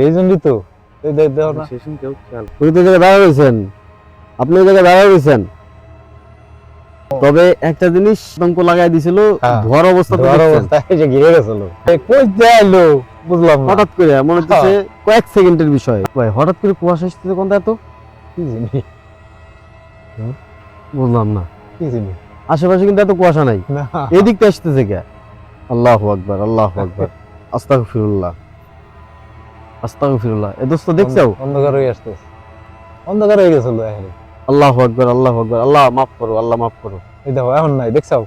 এই জন্যই তো দেখো না ওই তো জায়গায় দাঁড়া রয়েছেন, আপনি ওই জায়গায় দাঁড়া রয়েছেন। তবে একটা জিনিস আতঙ্ক লাগাই দিছিল, ধোয়ার অবস্থা যে ঘিরে গেছিল কই যাইলো বুঝলাম না। হঠাৎ করে মনে হচ্ছে কয়েক সেকেন্ডের বিষয় ভাই, হঠাৎ করে কুয়াশা আসতেছে কোনটা এত কি জিনিস বুঝলাম না। কি জিনিস আশেপাশে কিন্তু এত কুয়াশা নাই, না এদিকটা আসতেছে কে? আল্লাহু আকবার, আল্লাহু আকবার, আস্তাগফিরুল্লাহ, আস্তাগফিরুল্লাহ। এ দোস্ত দেখছো অন্ধকার হয়ে আসতেছে, অন্ধকার হয়ে গেছিল এখন। আল্লাহু আকবার, আল্লাহু আকবার, আল্লাহ মাফ করো, আল্লাহ মাফ করো। এই দেখো এখন নাই, দেখছো?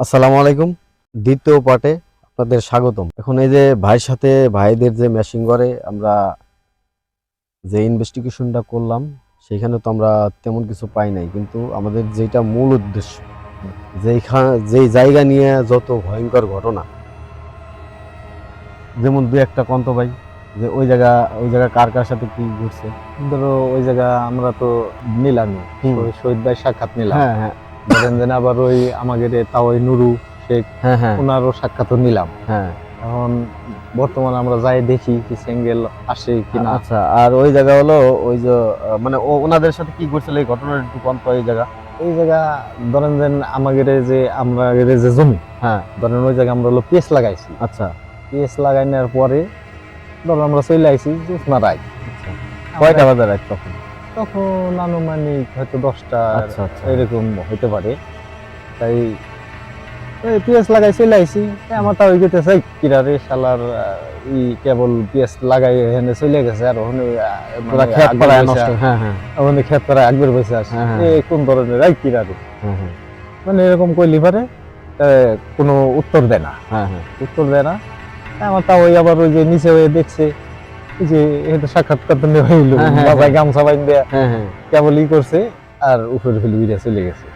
আসসালামু আলাইকুম, দ্বিতীয় পার্টে আপনাদের স্বাগতম। এখন এই যে ভাইয়ের সাথে ভাইদের যে মেশিং ঘরে আমরা যে ইনভেস্টিগেশনটা করলাম, সেখানে তো আমরা তেমন কিছু পাই নাই, কিন্তু আমাদের যেটা মূল উদ্দেশ্য, যেই জায়গা নিয়ে যত ভয়ঙ্কর ঘটনা, যেমন দু একটা কন্ত ভাই যে ওই জায়গা কার কার সাথে কি ঘটছে। ধরো ওই জায়গা আমরা তো নিলামই, শহীদ ভাই সাক্ষাৎ নিলাম। হ্যাঁ হ্যাঁ, ধরেন যে আবার ওই আমাদের তাওই নুরু শেখ, হ্যাঁ হ্যাঁ, ওনারও সাক্ষাৎ নিলাম। হ্যাঁ এখন বর্তমানে আমরা যাই দেখি কি সিঙ্গেল আসে কিনা। আচ্ছা, আর ওই জায়গা হলো ওই যে মানে ওনাদের সাথে কি করছিল এই ঘটনার একটু কন্ত এই জায়গা। এই জায়গা ধরেন যে আমাদের যে আমরা যে জমি, হ্যাঁ ধরেন ওই জায়গা আমরা হলো পেঁয়াজ লাগাইছি। আচ্ছা, পেঁয়াজ লাগানোর পরে ধরো আমরা চলে আইছি জ্যোৎস্না রায়। আচ্ছা, কয়টা বাজে রাত তখন? তখন আনুমানিক হয়তো 10টা আচ্ছা আচ্ছা, এরকম হইতে পারে। তাই ওই পেঁয়াজ লাগাই চলে আইছি, আমার তা ওই গেতে চাই কিরা রে শালার ই কেবল পেঁয়াজ লাগাই এখানে চলে গেছে, আর ওখানে পুরা খেত পাড়ায় নষ্ট। হ্যাঁ হ্যাঁ, ওখানে খেত পাড়ায় একবার বসে আসে, কোন ধরনের রাই কিরা রে, মানে এরকম কইলি পারে কোনো উত্তর দেয় না। হ্যাঁ হ্যাঁ, উত্তর দেয় না। আমার তা ওই আবার ওই যে নিচে হয়ে দেখছে এই যে এটা সাক্ষাৎকার তো হইলো, বাবাই গামছা বাইন দেয়া কেবল ই করছে আর উপরে ফেলে উড়ে চলে গেছে।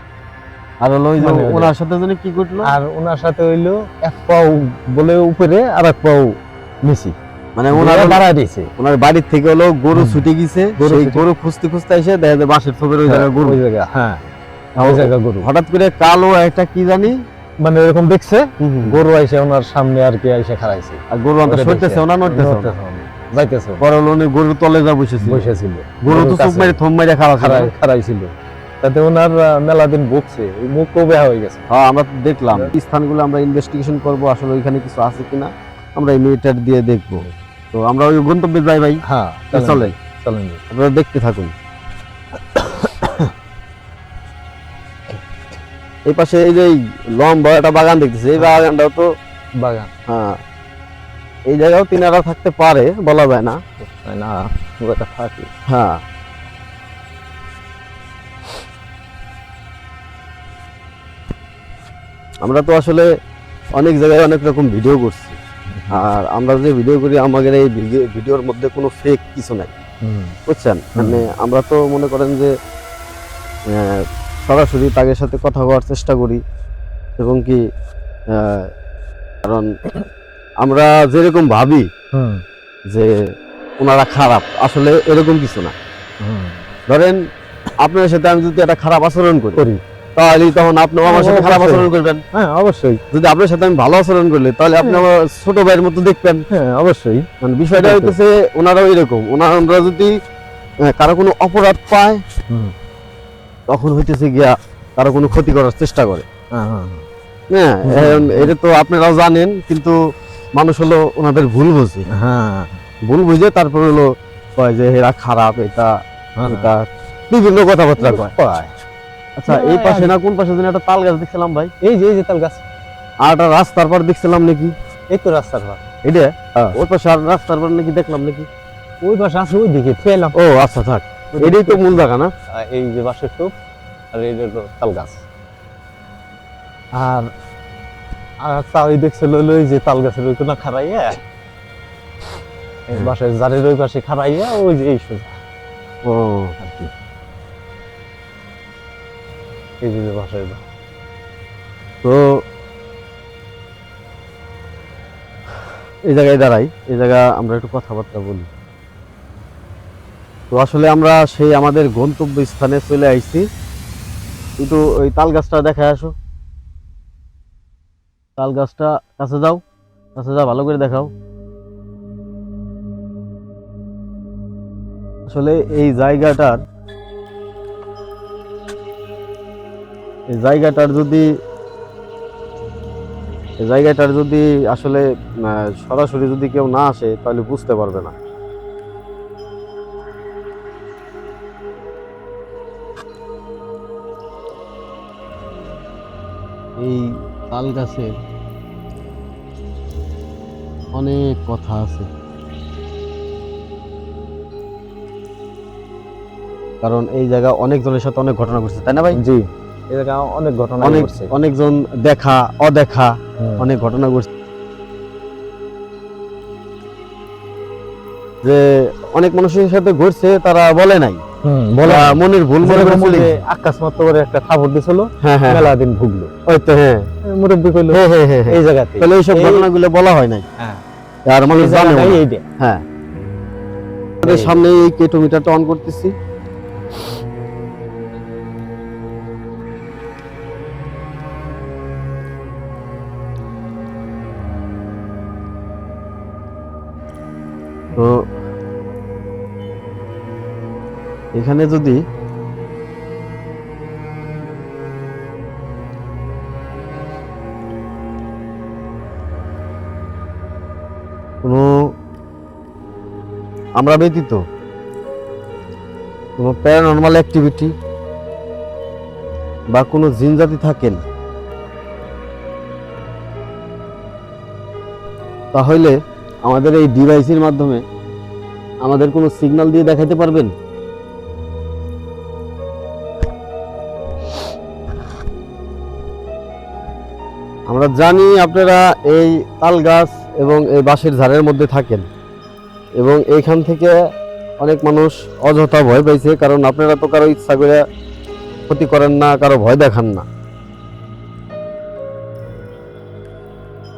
আর হলো ওই যে ওনার সাথে জানি কি ঘটলো, আর ওনার সাথে হইলো এক পাও বলে উপরে আর এক পাও নিচি, মানে ওনার দাঁড়ায় দিয়েছে। ওনার বাড়ির থেকে হলো গরু ছুটে গেছে, সেই গরু খুঁজতে খুঁজতে এসে দেখা যায় বাঁশের থোপের ওই জায়গা গরু, ওই জায়গা, হ্যাঁ ওই জায়গা গরু। হঠাৎ করে কালো একটা কি জানি মানে এরকম দেখছে, গরু আইসে ওনার সামনে আর কি আইসে খাড়াইছে, আর গরু আনতে সরতেছে, ওনা নড়তেছে যাইতেছে। পরে হলো উনি গরুর তলে যা বসেছিল, গরু তো চোখ মেরে থম মেরে খাড়াইছিল। তাতে ওনার মেলা দিন ভুগছে, মুখও বেয়া হয়ে গেছে। হ্যাঁ, আমরা দেখলাম স্থানগুলো আমরা ইনভেস্টিগেশন করব, আসলে ওইখানে কিছু আছে কিনা আমরা ইমিডিয়েট দিয়ে দেখবো। তো আমরা ওই গন্তব্যে যাই ভাই। হ্যাঁ চলেন, আপনারা দেখতে থাকুন। এই পাশে এই যে লম্বা একটা বাগান দেখতেছি, এই বাগানটাও তো বাগান। হ্যাঁ, এই জায়গাও তিনারা থাকতে পারে, বলা যায় না। না থাকি। হ্যাঁ, আমরা তো আসলে অনেক জায়গায় অনেক রকম ভিডিও করছি, আর আমরা যে ভিডিও করি আমাদের এই ভিডিওর মধ্যে কোনো ফেক কিছু নাই, বুঝছেন? মানে আমরা তো মনে করেন যে সরাসরি তাদের সাথে কথা বলার চেষ্টা করি, এবং কি কারণ আমরা যেরকম ভাবি যে ওনারা খারাপ, আসলে এরকম কিছু না। ধরেন আপনার সাথে আমি যদি একটা খারাপ আচরণ করি, তাহলে তখন আপনি আমার সাথে খারাপ আচরণ করবেন। হ্যাঁ অবশ্যই। যদি আপনার সাথে আমি ভালো আচরণ করলে তাহলে আপনি আমার ছোট ভাইয়ের মতো দেখবেন। হ্যাঁ অবশ্যই। মানে বিষয়টা হইতেছে ওনারাও এরকম, ওনারা যদি কারো কোনো অপরাধ পায় তখন হইতেছে গিয়া কারো কোনো ক্ষতি করার চেষ্টা করে। হ্যাঁ, এটা তো আপনারাও জানেন, কিন্তু মানুষ হলো ওনাদের ভুল বুঝে। হ্যাঁ, ভুল বুঝে তারপর হলো কয় যে এরা খারাপ, এটা বিভিন্ন কথাবার্তা কয়। আচ্ছা, এই পাশে না কোন পাশে যেন একটা তাল গাছ দেখছিলাম ভাই? এই যে তাল গাছ। আর একটা রাস্তার পর দেখছিলাম নাকি? এই তো রাস্তার পর এটা, ওই পাশে আর রাস্তার পর নাকি দেখলাম নাকি? ওই পাশে আছে, ওই দিকে ফেলাম। ও আচ্ছা, থাক, এটাই তো মূল জায়গা না? এই যে বাঁশের টোপ আর এই যে তাল গাছ। আর তাই দেখছিল ওই যে তাল গাছের ওই কোনা খাড়াইয়া, বাঁশের জারের ওই পাশে খাড়াইয়া ওই যে এই সোজা। ও আর কি এই যে বাঁশের। তো এই জায়গায় দাঁড়াই, এই জায়গা আমরা একটু কথাবার্তা বলি। তো আসলে আমরা সেই আমাদের গন্তব্য স্থানে চলে আইছি, কিন্তু ওই তাল গাছটা দেখায় আসো। তাল গাছটা কাছে যাও, কাছে যাও, ভালো করে দেখাও। আসলে এই জায়গাটার যদি আসলে সরাসরি যদি কেউ না আসে তাহলে বুঝতে পারবে না। এই তাল গাছের অনেক কথা আছে, কারণ এই জায়গা অনেকজনের সাথে অনেক ঘটনা ঘটছে, তাই না ভাই? জি, এই জায়গা অনেক ঘটনা ঘটছে। অনেকজন দেখা অদেখা অনেক ঘটনা ঘটছে, যে অনেক মানুষের সাথে ঘটছে তারা বলে নাই, বলে মনের ভুল মনে করে চলে গেছে। আকাশ মাত্র করে একটা খাবার দিছিল, হ্যাঁ হ্যাঁ, মেলা দিন ভুগলো, ওই তো হ্যাঁ, মুরব্বী কইলো হ্যাঁ হ্যাঁ হ্যাঁ, এই জায়গাতে, তাহলে এইসব ঘটনাগুলো বলা হয় নাই। হ্যাঁ, আর মানুষ এই জানে জায়গাটাই না। এইটা। হ্যাঁ, আমাদের সামনে এই কেটোমিটারটা অন করতেছি। তো এখানে যদি কোনো আমরা ব্যতীত কোনো প্যারানরমাল অ্যাক্টিভিটি বা কোনো জিন জাতি থাকেন, তাহলে আমাদের এই ডিভাইসের মাধ্যমে আমাদের কোনো সিগন্যাল দিয়ে দেখাতে পারবেন? আমরা জানি আপনারা এই তাল গাছ এবং এই বাঁশের ঝাড়ের মধ্যে থাকেন, এবং এইখান থেকে অনেক মানুষ অযথা ভয় পাইছে, কারণ আপনারা তো কারো ইচ্ছা করে ক্ষতি করেন না, কারো ভয় দেখান না।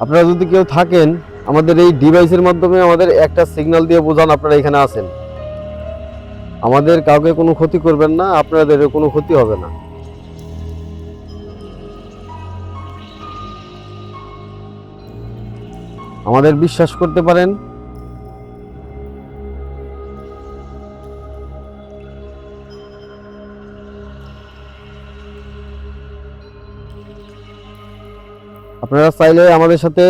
আপনারা যদি কেউ থাকেন, আমাদের এই ডিভাইসের মাধ্যমে আমাদের একটা সিগন্যাল দিয়ে বোঝান আপনারা এখানে আছেন। আমাদের কাউকে কোনো ক্ষতি করবেন না, আপনাদেরও কোনো ক্ষতি হবে না। আমাদের বিশ্বাস করতে পারেন। আপনারা চাইলে আমাদের সাথে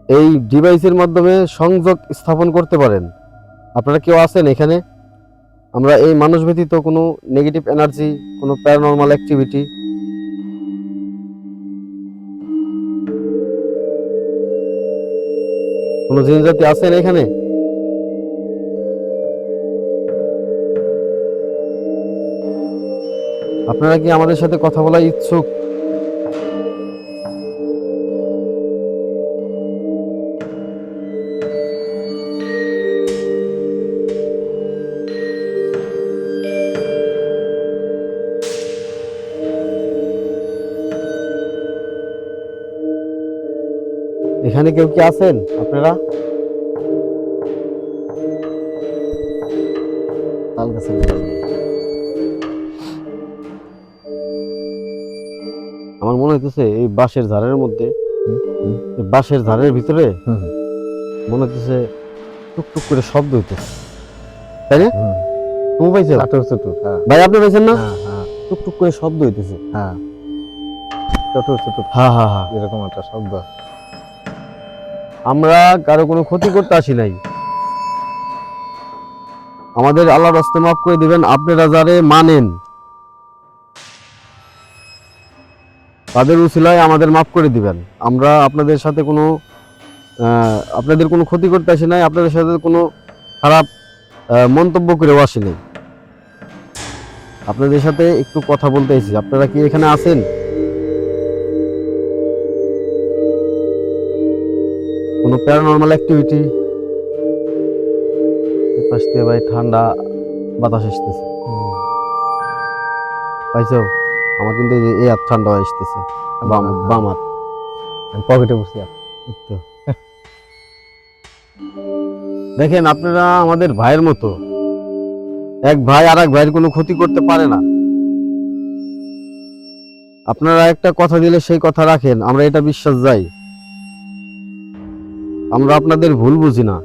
এই ডিভাইসের মাধ্যমে সংযোগ স্থাপন করতে পারেন। আপনারা কেউ আছেন এখানে? আমরা এই মানুষ ব্যতীত কোনো নেগেটিভ এনার্জি, কোনো প্যারানরমাল অ্যাক্টিভিটি, কোনো জিন জাতি আছেন এখানে? আপনারা কি আমাদের সাথে কথা বলার ইচ্ছুক? এখানে কেউ কি আছেন আপনারা? তাল গাছের গোড়ায় নেই। আমার মনে হইতেছে এই বাঁশের ঝাড়ের মধ্যে, এই বাঁশের ঝাড়ের ভিতরে মনে হইতেছে টুকটুক করে শব্দ হইতেছে, তাই না? তুমি পাইছো? চাটুর চুটুর, হ্যাঁ ভাই আপনি পাইছেন না? হ্যাঁ হ্যাঁ টুকটুক করে শব্দ হইতেছে। হ্যাঁ, চাটুর চুটুর, হ্যাঁ হ্যাঁ হ্যাঁ, এরকম একটা শব্দ। আমরা কারো কোনো ক্ষতি করতে আসি নাই। আমাদের আল্লাহর রাস্তে মাফ করে দিবেন। আপনারা যারে মানেন তাদের উসিলায় আমাদের মাফ করে দিবেন। আমরা আপনাদের সাথে কোনো আপনাদের কোনো ক্ষতি করতে আসি নাই, আপনাদের সাথে কোনো খারাপ মন্তব্য করেও আসি নাই। আপনাদের সাথে একটু কথা বলতে এসেছি। আপনারা কি এখানে আছেন? কোনো প্যারানরমাল অ্যাক্টিভিটি? পাশ দিয়ে ভাই ঠান্ডা বাতাস আসতেছে, পাইছো? আমার কিন্তু এই হাত ঠান্ডা আসতেছে, বাম হাত। আমি পকেটে বসি। এই তো। দেখেন, আপনারা আমাদের ভাইয়ের মতো। এক ভাই আর এক ভাইয়ের কোনো ক্ষতি করতে পারে না। আপনারা একটা কথা দিলে সেই কথা রাখেন, আমরা এটা বিশ্বাস যাই। আমরা আপনাদের ভুল বুঝি না।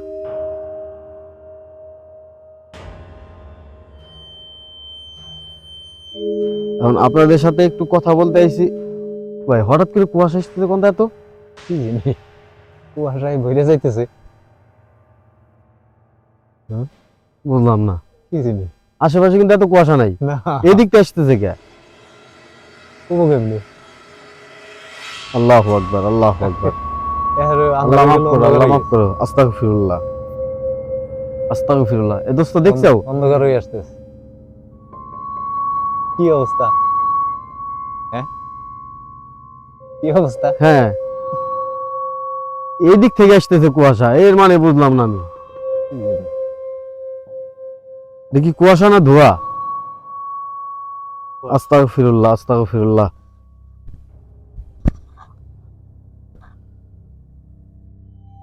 এখন আপনাদের সাথে একটু কথা বলতে আইছি। ভাই হঠাৎ করে কুয়াশা আসতেছে কোনটা এত? কি জানি, কুয়াশায় ভরে যাইতেছে। বুঝলাম না, কি জানি আশেপাশে কিন্তু এত কুয়াশা নাই, না, এদিকটা আসতেছে কে? কমো কেমনি? আল্লাহু আকবার, আল্লাহু আকবার। এর আল্লাহ আন্ধার মাফ গেল, করো, অন্ধকার আল্লাহ হয়ে মাফ গেছে। করো। আস্তাগফিরুল্লাহ, আস্তাগফিরুল্লাহ। এ দোস্ত দেখছো? অন্ধকার হয়ে আসতেছে। কি অবস্থা? হ্যাঁ, কি অবস্থা? হ্যাঁ, এই দিক থেকে আসতেছে কুয়াশা, এর মানে বুঝলাম না আমি। কি জানি। দেখি কুয়াশা না ধোঁয়া? আস্তাগফিরুল্লাহ, আস্তাগফিরুল্লাহ।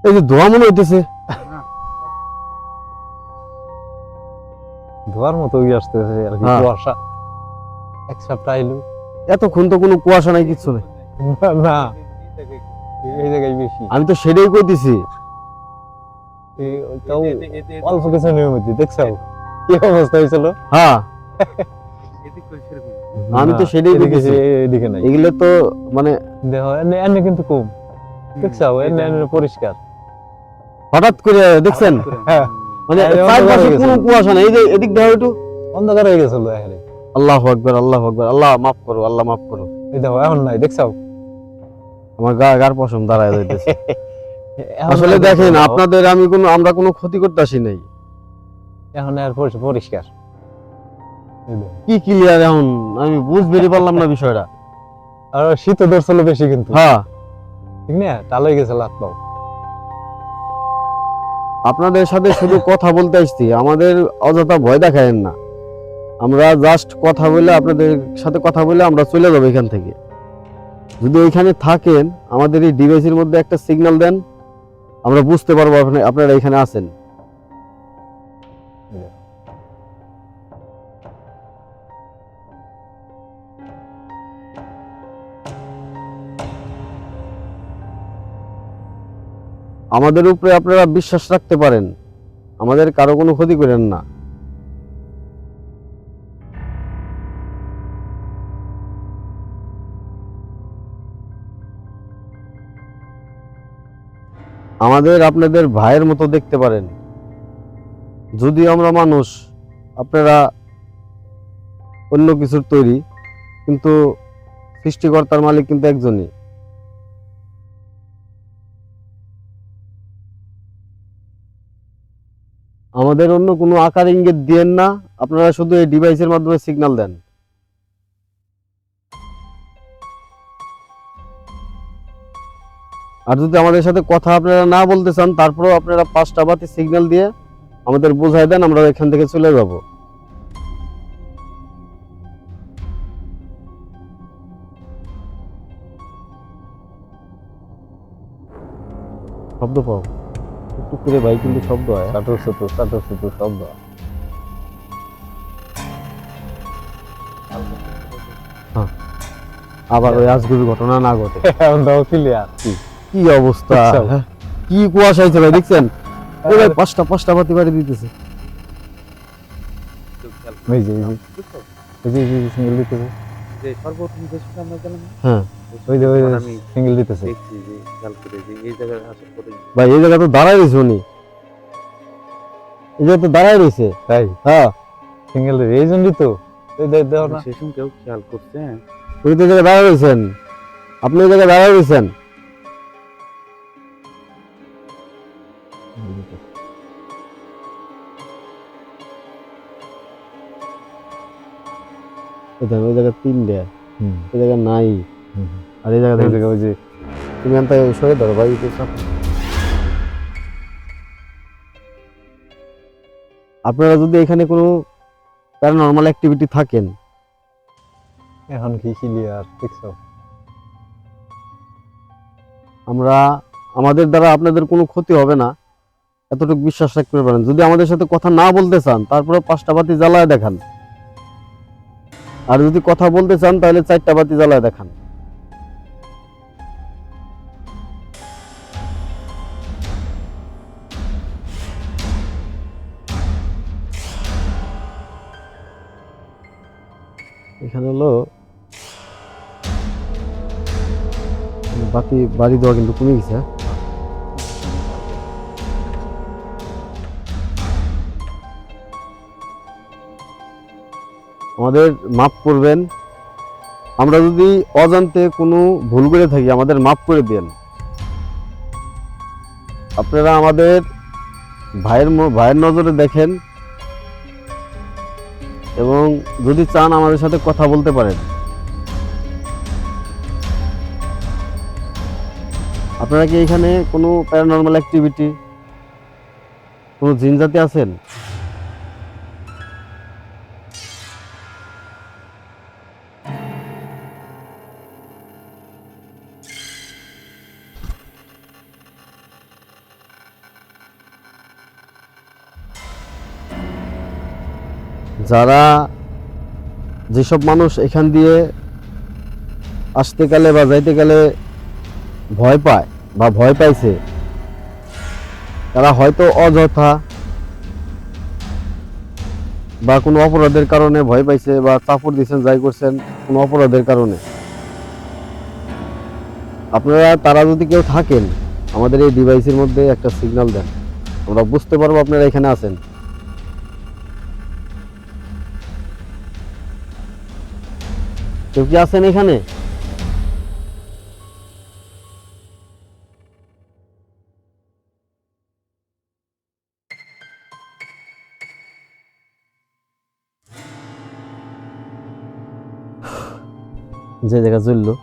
এই যে ধোঁয়া মনে হইতেছে। ধোয়ার মতো হয়ে আসতেছে আর কি, হ্যাঁ। কুয়াশা এক সপ্তাহ আইলো। এতক্ষণ তো কোনো কুয়াশা নাই, কিচ্ছু নেই। না, এই জায়গায় বেশি। আমি তো সেটাই কইতেছি। তাও অল্প কিছু নিয়মিত দেখছো কি অবস্থা হয়েছিল। হ্যাঁ, আমি তো সেটাই বলতেছি। এদিকে নাই, এগুলো তো মানে দেখো এনে কিন্তু কম দেখছো, এনে পরিষ্কার। হঠাৎ করে দেখছেন, হ্যাঁ, মানে এই অন্ধকার চারপাশে হয়ে কোনো গেছে। কুয়াশা নেই। এই যে এদিক দেখো একটু। অন্ধকার হয়ে গেছিল এখানে। আল্লাহু আকবার, আল্লাহু আকবার। আল্লাহ মাফ করো, আল্লাহ মাফ করো। এই দেখো এখন নাই দেখছো। আমার গার পশম দাঁড়ায় যাইতেছে। এখন আসলে নাই, দেখেন, দেখো। আপনাদের আমরা কোনো ক্ষতি করতে আসি নাই। এখন আর পরিষ্কার। এই দেখো। কি ক্লিয়ার এখন আমি বুঝবেরই পারলাম না বিষয়টা। আর শীত ধরছিল বেশি কিন্তু, হ্যাঁ, ঠিক না, টাল হয়ে গেছে লাত পাও। আপনাদের সাথে শুধু কথা বলতে আসছি, আমাদের অযথা ভয় দেখায়েন না। আমরা জাস্ট কথা বলে, আপনাদের সাথে কথা বলে আমরা চলে যাবো এখান থেকে। যদি ওইখানে থাকেন, আমাদের এই ডিভাইসের মধ্যে একটা সিগন্যাল দেন, আমরা বুঝতে পারবো আপনারা এখানে আছেন। আমাদের উপরে আপনারা বিশ্বাস রাখতে পারেন, আমাদের কারো কোনো ক্ষতি করেন না। আমাদের আপনাদের ভাইয়ের মতো দেখতে পারেন। যদি আমরা মানুষ, আপনারা অন্য কিছুর তৈরি, কিন্তু সৃষ্টিকর্তার মালিক কিন্তু একজনই। আমাদের অন্য কোনো আকার ইঙ্গিত দিয়েন না, আপনারা শুধু এই ডিভাইসের মাধ্যমে সিগন্যাল দেন। আর যদি আমাদের সাথে কথা আপনারা না বলতে চান, তারপরেও আপনারা 5টা বাতি সিগন্যাল দিয়ে আমাদের বোঝায় দেন, আমরা এখান থেকে চলে যাব। শব্দ পাও একটু করে ভাই, কিন্তু শব্দ হয়। চাটুর চুটুর শব্দ। আবার ওই আজগুবি ঘটনা না ঘটে। এখন দাও ক্লিয়ার। কি অবস্থা, দেখছো? কি কুয়াশা হয়েছে ভাই, দেখছেন? ওই ভাই 5টা বাতি বাড়ি দিতেছে। এই যে সিঙ্গেল দিতেছে। হ্যাঁ ওই যে সিঙ্গেল দিতেছে। ভাই, এই জায়গা তো দাঁড়ায় রয়েছে উনি, এই জায়গা তো দাঁড়ায় রয়েছে। তাই হ্যাঁ, সিঙ্গেল এই জন্যই তো দেখো না, সেসব কেউ খেয়াল করছে। উনি তো এই জায়গায় দাঁড়ায় রয়েছেন, আপনি এই জায়গায় দাঁড়ায় রয়েছেন। ওই জায়গায় 3 এই জায়গায় নাই। আর এই জায়গা থেকে ওই যে তুমি আনতে সরে ধরো ভাই, একটু চাপ। আপনারা যদি এখানে কোনো প্যারানরমাল অ্যাক্টিভিটি থাকেন, এখন কি ক্লিয়ার দেখছো। আমাদের দ্বারা আপনাদের কোনো ক্ষতি হবে না, এতটুকু বিশ্বাস রাখতে পারেন। যদি আমাদের সাথে কথা না বলতে চান, তারপরে 5টা বাতি জ্বালায় দেখান। আর যদি কথা বলতে চান তাহলে 4টা বাতি জ্বালায় দেখান। এখানে হলো বাতি বাড়ি দেওয়া কিন্তু কমে গেছে। আমাদের মাফ করবেন, আমরা যদি অজান্তে কোনো ভুল করে থাকি আমাদের মাফ করে দেন। আপনারা আমাদের ভাইয়ের নজরে দেখেন এবং যদি চান আমাদের সাথে কথা বলতে পারেন। আপনারা কি এখানে কোনো প্যারানর্মাল অ্যাক্টিভিটি, কোনো জিন জাতি আছেন? যারা যেসব মানুষ এখান দিয়ে আসতে গেলে বা যাইতে গেলে ভয় পায় বা ভয় পাইছে, তারা হয়তো অযথা বা কোনো অপরাধের কারণে ভয় পাইছে বা চাপড় দিচ্ছেন, যাই করছেন কোনো অপরাধের কারণে। আপনারা তারা যদি কেউ থাকেন আমাদের এই ডিভাইসের মধ্যে একটা সিগন্যাল দেন, আমরা বুঝতে পারবো আপনারা এখানে আছেন। কেউ কি আছেন এখানে? যে জায়গা জ্বললো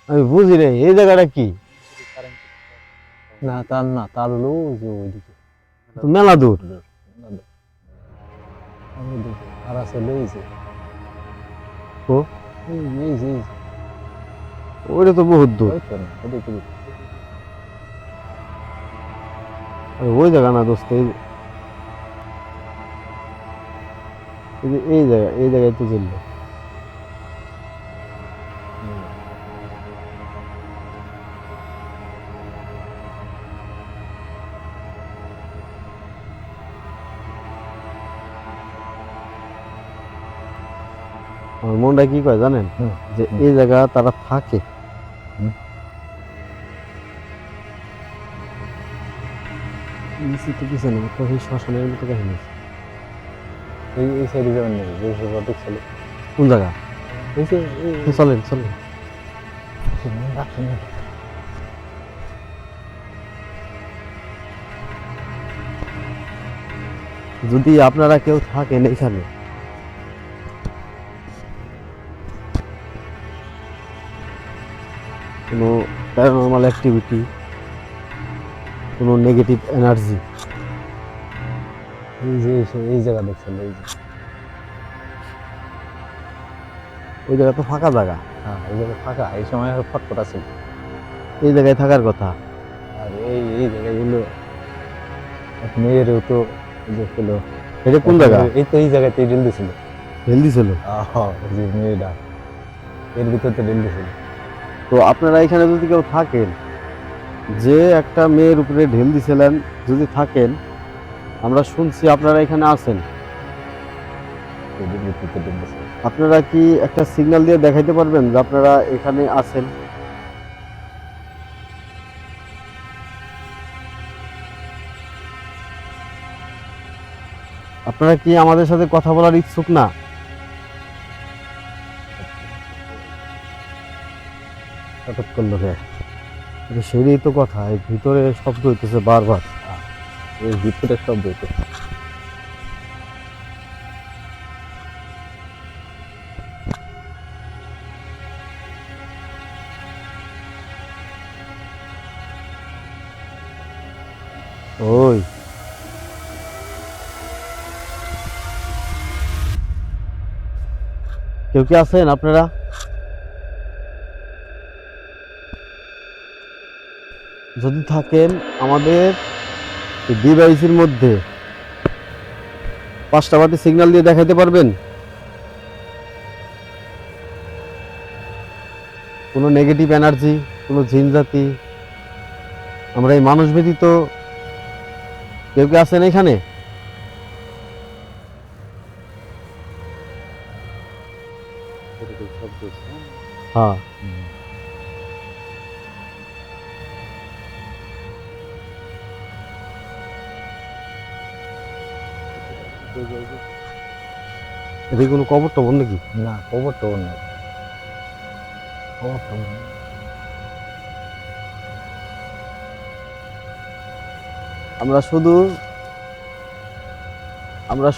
আমি বুঝি রে, এই জায়গাটা কি? না তার হলো ওই যে ওইদিকে তো মেলা দূর। আর আসলে এই যে ও এই যে ওইটা তো বহুত দূর। ওই তো না ওদিকে আরে ওই জায়গা না দোস্ত, এই জায়গায় তো জ্বললো। আমার মনটা কি কয় জানেন, যে এই জায়গা তারা থাকে। পিছনে শ্মশানের মতো কাহিনী। এই সাইডে যাবেন না, যে সঠিক ছিল কোন জায়গা? এই যে চলেন চলেন। যদি আপনারা কেউ থাকেন এখানে, কোনো প্যারানর্মাল অ্যাক্টিভিটি, কোনো নেগেটিভ এনার্জি, এই যে এই জায়গা দেখছেন, এই যে ওই জায়গা তো ফাঁকা জায়গা। হ্যাঁ এই জায়গা ফাঁকা, এই সময় ফটফট আছে। এই জায়গায় থাকার কথা। আর এই জায়গায় এগুলো এক মেয়েরও তো যে ছিল, এটা কোন জায়গা? এই তো এই জায়গাতে রিল দিছিল, হেলদি ছিল। যে মেয়েটা এর ভিতরে রিল দিছিল। তো আপনারা এখানে যদি কেউ থাকেন, যে একটা মেয়ের উপরে ঢেল দিছিলেন, যদি থাকেন, আমরা শুনছি আপনারা এখানে আছেন, এদের ভিতরে রিল দিছিল। আপনারা কি একটা সিগন্যাল দিয়ে দেখাইতে পারবেন যে আপনারা এখানে আছেন? আপনারা কি আমাদের সাথে কথা বলার ইচ্ছুক না? হঠাৎ করলো কে? সেটাই তো কথা, এই ভিতরে শব্দ হইতেছে বারবার। এই ভিতরে শব্দ হইতো। ওই কেউ কি আছেন আপনারা? যদি থাকেন আমাদের এই ডিভাইসের মধ্যে 5টা বাতি সিগন্যাল দিয়ে দেখাইতে পারবেন? কোনো নেগেটিভ এনার্জি, কোনো জিন জাতি, আমরা এই মানুষ ব্যতীত কেউ কি আছেন এখানে? হ্যাঁ, এদিকে কোনো কবর টবর নাকি? না, খবর তো নেই, খবর তো নেই। আমরা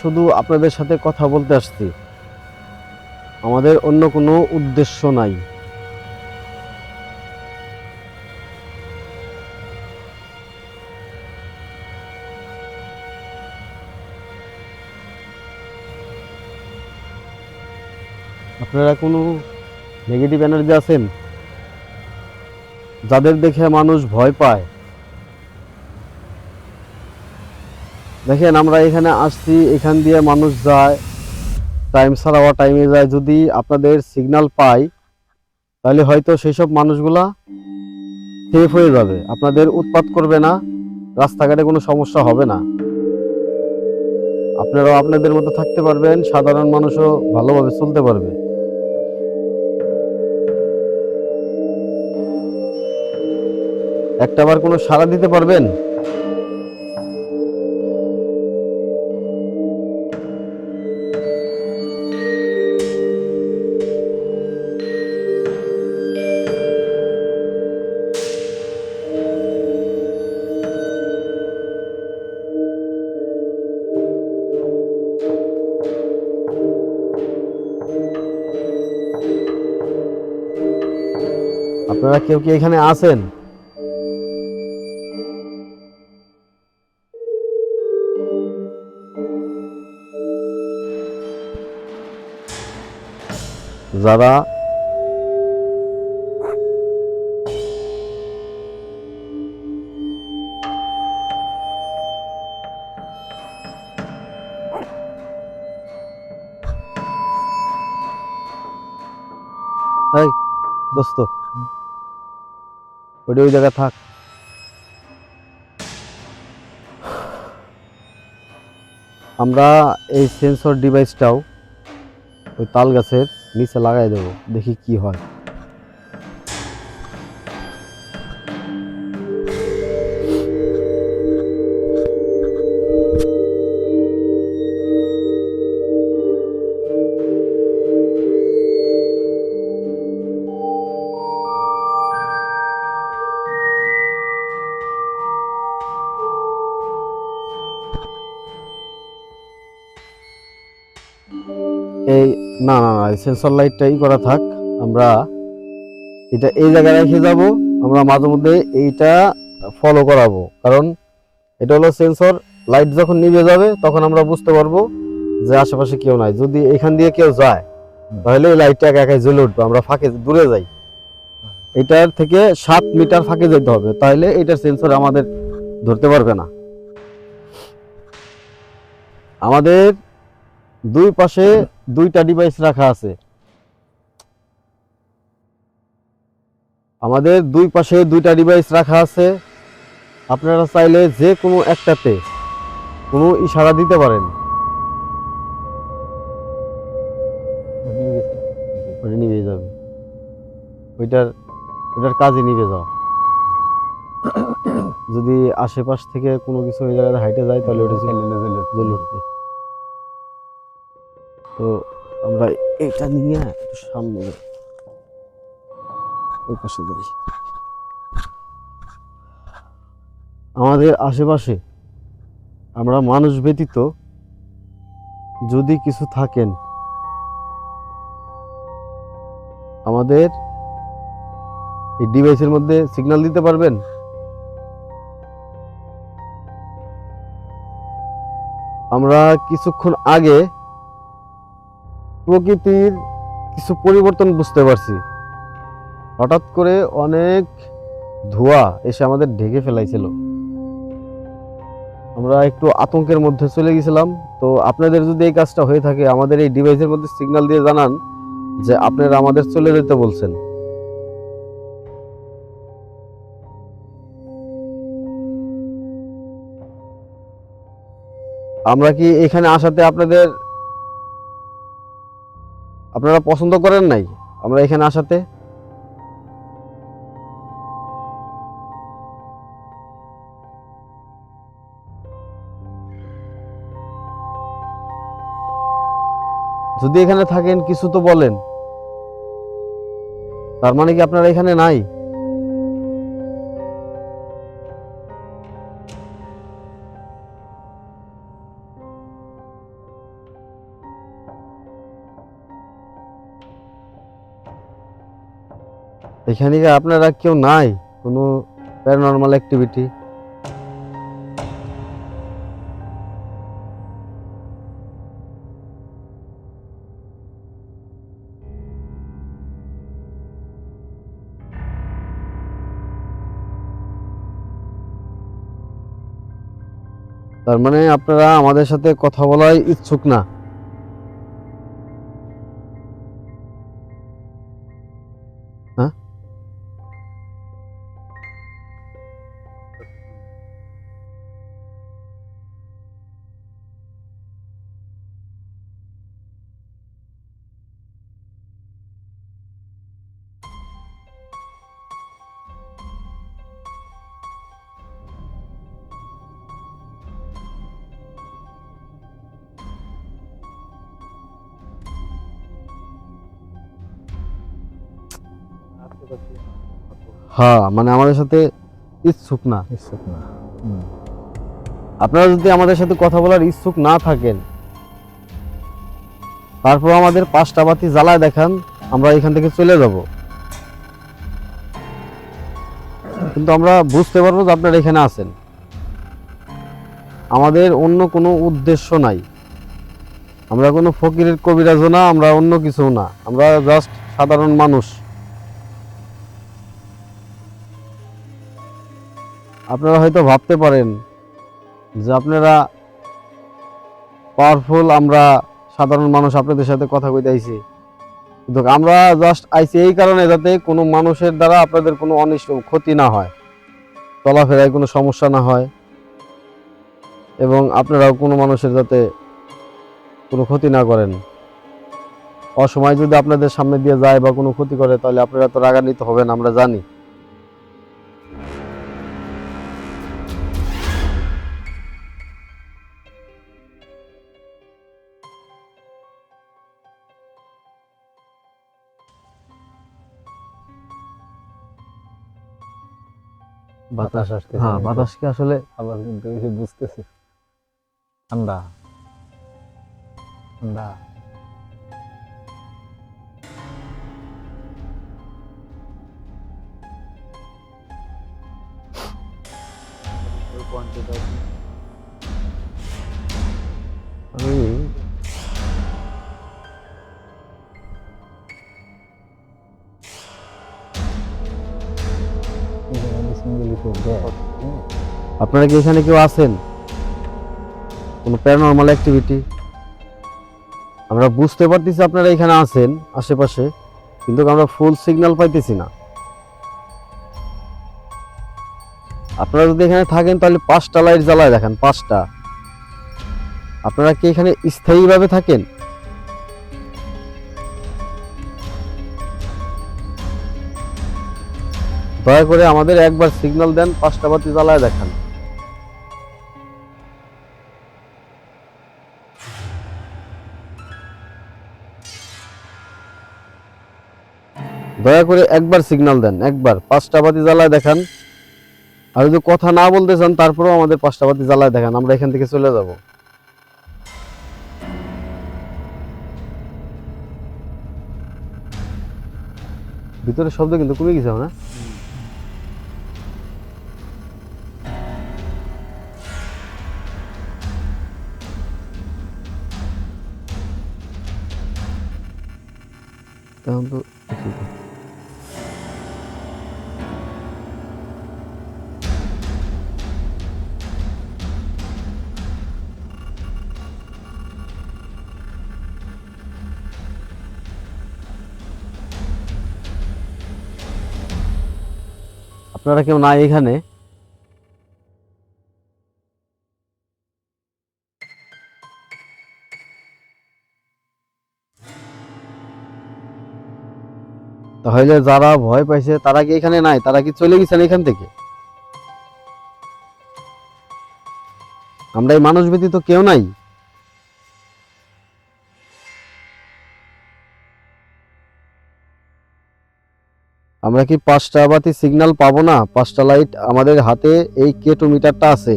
শুধু আপনাদের সাথে কথা বলতে আসছি, আমাদের অন্য কোনো উদ্দেশ্য নাই। আপনারা কোনো নেগেটিভ এনার্জি আছেন যাদের দেখে মানুষ ভয় পায়? দেখেন, আমরা এখানে আসছি, এখান দিয়ে মানুষ যায়, টাইম ছাড়াও টাইমে যায়। যদি আপনাদের সিগন্যাল পাই তাহলে হয়তো সেই সব মানুষগুলা সেফ হয়ে যাবে, আপনাদের উৎপাত করবে না, রাস্তাঘাটে কোনো সমস্যা হবে না, আপনারাও আপনাদের মতো থাকতে পারবেন, সাধারণ মানুষও ভালোভাবে চলতে পারবে। একটাবার কোনো সাড়া দিতে পারবেন? আপনারা কেউ কি এখানে আছেন? যারা এই দোস্ত, ওই জায়গায় থাক। আমরা এই সেন্সর ডিভাইসটাও ওই তাল গাছের নিচে লাগাই দেবো, দেখি কি হয়। এই না না না, সেন্সর লাইটটাই করা থাক। আমরা এটা এই জায়গায় রেখে যাব, আমরা মাঝে মধ্যে এইটা ফলো করাবো, কারণ এটা হলো সেন্সর। লাইট যখন নিভে যাবে তখন আমরা বুঝতে পারবো যে আশেপাশে কেউ নাই। যদি এখান দিয়ে কেউ যায় তাহলে এই লাইটটা একা একাই জ্বলে উঠবে, আমরা ফাঁকে দূরে যাই, এটার থেকে 7 মিটার ফাঁকে যেতে হবে, তাহলে এটার সেন্সর আমাদের ধরতে পারবে না। আমাদের দুই পাশে 2টা ডিভাইস রাখা আছে, আমাদের দুই পাশে 2টা ডিভাইস রাখা আছে। আপনারা চাইলে যে কোনো একটাতে কোনো ইশারা দিতে পারেন, ওটা নিভে যাবে, ওইটার কাজে নিভে যাওয়া। যদি আশেপাশ থেকে কোনো কিছু ওই জায়গায় হাইটে যায় তাহলে ওটা জ্বলে উঠবে। তো আমরা এটা নিয়ে একটু সামনে যাই, ওই পাশে যাই। আমাদের আশেপাশে আমরা মানুষ ব্যতীত যদি কিছু থাকেন, আমাদের এই ডিভাইসের মধ্যে সিগন্যাল দিতে পারবেন? আমরা কিছুক্ষণ আগে প্রকৃতির কিছু পরিবর্তন বুঝতে পারছি। হঠাৎ করে অনেক ধোঁয়া এসে আমাদের ঢেকে ফেলাইছিল। আমরা একটু আতঙ্কের মধ্যে চলে গেছিলাম। তো আপনাদের যদি এই কাজটা হয়ে থাকে, আমাদের এই ডিভাইসের মধ্যে সিগন্যাল দিয়ে জানান যে আপনারা আমাদের চলে যেতে বলছেন। আমরা কি এখানে আসাতে আপনারা পছন্দ করেন নাই আমরা এখানে আসাতে? যদি এখানে থাকেন কিছু তো বলেন, তার মানে কি আপনারা এখানে নাই? এখানে কি আপনারা কেউ নাই, কোনো প্যারানরমাল অ্যাক্টিভিটি? তার মানে আপনারা আমাদের সাথে কথা বলায় ইচ্ছুক না? হ্যাঁ, হ্যাঁ, মানে আমাদের সাথে ইচ্ছুক না। ইচ্ছুক না। আপনারা যদি আমাদের সাথে কথা বলার ইচ্ছুক না থাকেন, তারপর আমাদের 5টা বাতি জ্বালায় দেখান, আমরা এখান থেকে চলে যাব। কিন্তু আমরা বুঝতে পারবো যে আপনারা এখানে আছেন। আমাদের অন্য কোনো উদ্দেশ্য নাই। আমরা কোনো ফকিরের কবিরাজও না, আমরা অন্য কিছু না, আমরা জাস্ট সাধারণ মানুষ। আপনারা হয়তো ভাবতে পারেন যে আপনারা পাওয়ারফুল, আমরা সাধারণ মানুষ আপনাদের সাথে কথা কইতে আইছি। কিন্তু আমরা জাস্ট আইছি এই কারণে যাতে কোনো মানুষের দ্বারা আপনাদের কোনো অনিষ্ট ক্ষতি না হয়, চলাফেরায় কোনো সমস্যা না হয়, এবং আপনারাও কোনো মানুষের যাতে কোনো ক্ষতি না করেন। অসময় যদি আপনাদের সামনে দিয়ে যায় বা কোনো ক্ষতি করে, তাহলে আপনারা তো রাগান্বিত হবেন, আমরা জানি। বাতাস আসতেছে। হ্যাঁ, বাতাস কি আসলে আবার কিন্তু এই যে বুঝতেছি ঠান্ডা ঠান্ডা। আমি আপনারা কি এখানে কেউ আছেন, কোনো প্যারানরমাল অ্যাক্টিভিটি? আমরা বুঝতে পারতেছি আপনারা এখানে আছেন আশেপাশে, কিন্তু আমরা ফুল সিগন্যাল পাইতেছি না। আপনারা যদি এখানে থাকেন তাহলে 5টা লাইট জ্বালায় দেখেন, 5টা। আপনারা কি এখানে স্থায়ীভাবে থাকেন? দয়া করে আমাদের একবার সিগন্যাল দেন, 5টা বাতি জ্বালায় দেখান। দয়া করে একবার সিগন্যাল দেন, একবার 5টা বাতি জ্বালায় দেখান। আর যদি কথা না বলতে চান, তারপরেও আমাদের 5টা বাতি জ্বালায় দেখান, আমরা এখান থেকে চলে যাব। ভিতরে শব্দ কিন্তু কমে গেছে না? এখন তো আপনারা কেউ নাই এখানে, তাহলে যারা ভয় পাইছে তারা কি এখানে নাই? তারা কি চলে গেছেন এখান থেকে? আমরা এই মানুষ ব্যতীত কেউ নাই? আমরা কি 5টা বাতি সিগন্যাল পাবো না? 5টা লাইট আমাদের হাতে, এই K2 মিটারটা আছে,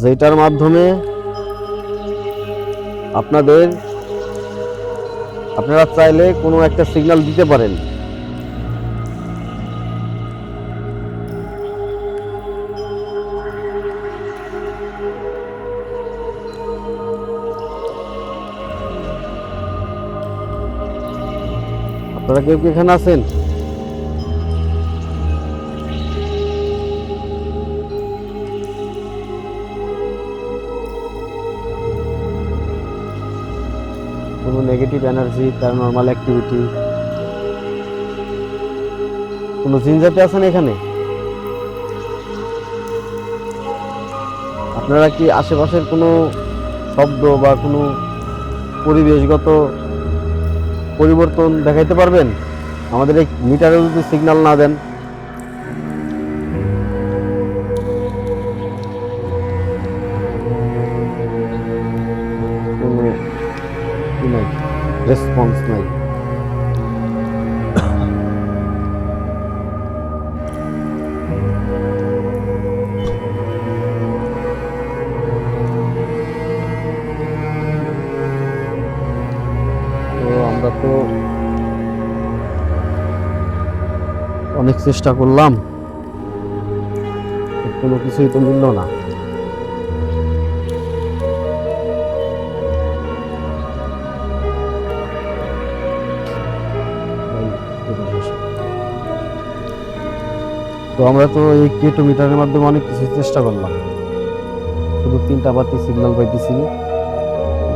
যেটার মাধ্যমে আপনারা চাইলে কোনো একটা সিগন্যাল দিতে পারেন। আপনারা কেউ কি এখানে আছেন? কোনো নেগেটিভ এনার্জি, প্যারানরমাল অ্যাক্টিভিটি, কোনো জিনজাতি আছেন এখানে? আপনারা কি আশেপাশের কোনো শব্দ বা কোনো পরিবেশগত পরিবর্তন দেখাইতে পারবেন? আমাদের এই মিটারে যদি সিগন্যাল না দেন, কোনো ই নাই, রেসপন্স নাই। তো আমরা তো অনেক চেষ্টা করলাম, কোনো কিছুই তো মিলল না। তো আমরা তো এই K2 মিটারের মাধ্যমে অনেক কিছু চেষ্টা করলাম, শুধু 3টা বাতি সিগন্যাল পাইতেছি,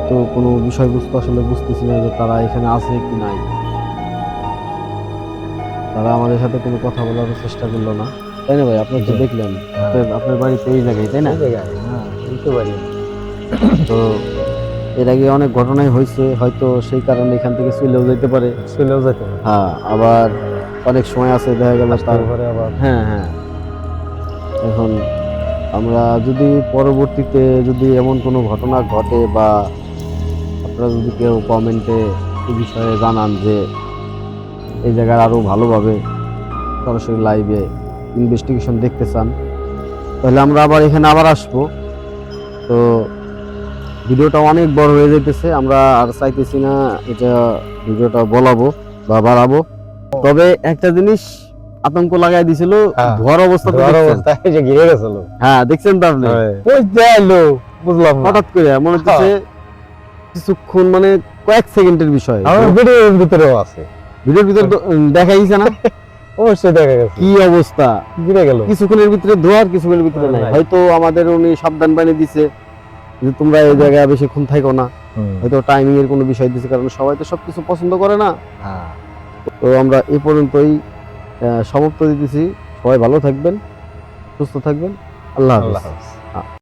তো কোনো বিষয়বস্তু আসলে বুঝতেছি না যে তারা এখানে আছে কি নাই। তারা আমাদের সাথে কোনো কথা বলার চেষ্টা করলো না, তাই না ভাই? আপনি তো দেখলেন, আপনার বাড়িতে এই জায়গায়, তাই না? তো এর আগে অনেক ঘটনাই হয়েছে, হয়তো সেই কারণে এখান থেকে চলেও যেতে পারে। হ্যাঁ, আবার অনেক সময় আছে দেখা গেল তারপরে আবার হ্যাঁ, এখন আমরা যদি পরবর্তীতে যদি এমন কোনো ঘটনা ঘটে বা আপনারা যদি কেউ কমেন্টে এই বিষয়ে জানান যে এই জায়গায় আরো ভালোভাবে সরাসরি লাইভে ইনভেস্টিগেশন দেখতে চান, তাহলে আমরা আবার এখানে আবার আসবো। তো ভিডিওটা অনেক বড় হয়ে যাইতেছে, আমরা আর চাইতেছি না এটা ভিডিওটা বলাবো বা বাড়াবো। তবে একটা জিনিস আতঙ্ক লাগাই দিছিল, ধোয়ার অবস্থা ঘিরে গেছিল। হ্যাঁ, দেখছেন তো আপনি? বুঝলাম হঠাৎ করে মনে হচ্ছে কিছুক্ষণ, মানে কয়েক সেকেন্ডের বিষয়। ভিডিওর ভিতরেও আছে, ভিডিওর ভিতরে দেখাইছে না? অবশ্যই দেখা গেছে কি অবস্থা, ঘিরে গেল। কিছুক্ষণের ভিতরে ধোয়ার, কিছুক্ষণের ভিতরে নাই। হয়তো আমাদের উনি সাবধান বানিয়ে দিছে যে তোমরা এই জায়গায় বেশিক্ষণ থাকো না, হয়তো টাইমিং এর কোনো বিষয় দিছে, কারণ সবাই তো সবকিছু পছন্দ করে না। তো আমরা এই পর্যন্তই সমাপ্ত দিতেছি। সবাই ভালো থাকবেন, সুস্থ থাকবেন। আল্লাহ হাফেজ।